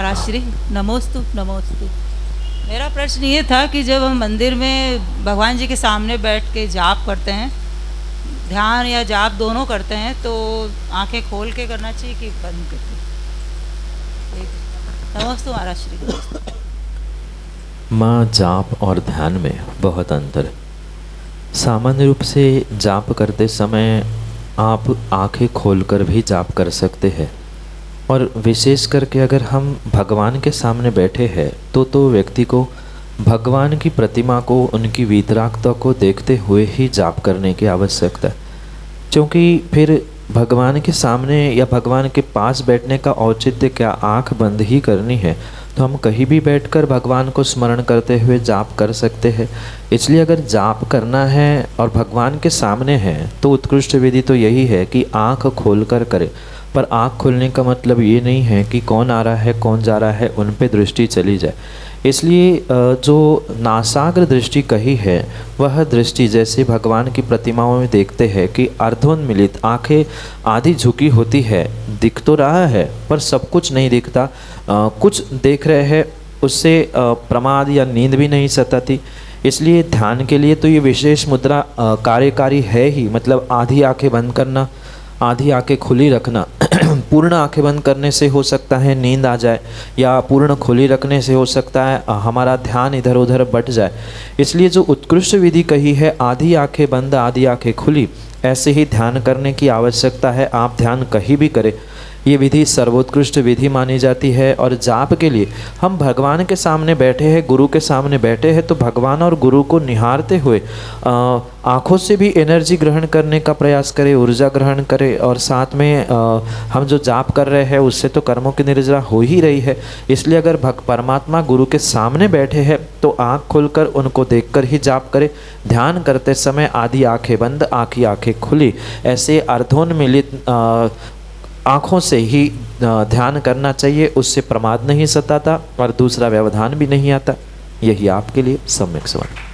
महाराज नमोस्तु नमोस्तु। मेरा प्रश्न ये था कि जब हम मंदिर में भगवान जी के सामने बैठ के जाप करते हैं, ध्यान या जाप दोनों करते हैं, तो आंखें खोल के करना चाहिए कि बंद करके? नमोस्तु महाराज। माँ, जाप और ध्यान में बहुत अंतर है। सामान्य रूप से जाप करते समय आप आंखें खोलकर भी जाप कर सकते हैं, और विशेष करके अगर हम भगवान के सामने बैठे हैं तो व्यक्ति को भगवान की प्रतिमा को, उनकी वीतरागता को देखते हुए ही जाप करने की आवश्यकता है। क्योंकि फिर भगवान के सामने या भगवान के पास बैठने का औचित्य क्या आंख बंद ही करनी है? तो हम कहीं भी बैठकर भगवान को स्मरण करते हुए जाप कर सकते हैं। इसलिए अगर जाप करना है और भगवान के सामने है तो उत्कृष्ट विधि तो यही है कि आंख खोलकर करें। पर आँख खोलने का मतलब ये नहीं है कि कौन आ रहा है कौन जा रहा है उन पे दृष्टि चली जाए। इसलिए जो नासाग्र दृष्टि कही है वह दृष्टि जैसे भगवान की प्रतिमाओं में देखते हैं कि अर्धोन्मिलित आंखें आधी झुकी होती है, दिख तो रहा है पर सब कुछ नहीं दिखता, कुछ देख रहे हैं, उससे प्रमाद या नींद भी नहीं सताती। इसलिए ध्यान के लिए तो ये विशेष मुद्रा कार्यकारी है ही, मतलब आधी आंखें बंद करना, आधी आंखें खुली रखना। पूर्ण आंखें बंद करने से हो सकता है नींद आ जाए, या पूर्ण खुली रखने से हो सकता है हमारा ध्यान इधर उधर बट जाए। इसलिए जो उत्कृष्ट विधि कही है आधी आंखें बंद आधी आंखें खुली, ऐसे ही ध्यान करने की आवश्यकता है। आप ध्यान कहीं भी करें, ये विधि सर्वोत्कृष्ट विधि मानी जाती है। और जाप के लिए हम भगवान के सामने बैठे हैं, गुरु के सामने बैठे हैं, तो भगवान और गुरु को निहारते हुए आँखों से भी एनर्जी ग्रहण करने का प्रयास करें, ऊर्जा ग्रहण करें। और साथ में हम जो जाप कर रहे हैं उससे तो कर्मों की निर्जरा हो ही रही है। इसलिए अगर परमात्मा गुरु के सामने बैठे हैं तो आँख खोलकर उनको देखकर ही जाप करें। ध्यान करते समय आधी आँखें बंद आधी आँखें खुली, ऐसे अर्धोन्मिलित आँखों से ही ध्यान करना चाहिए। उससे प्रमाद नहीं सताता और दूसरा व्यवधान भी नहीं आता। यही आपके लिए सम्यक सवाल।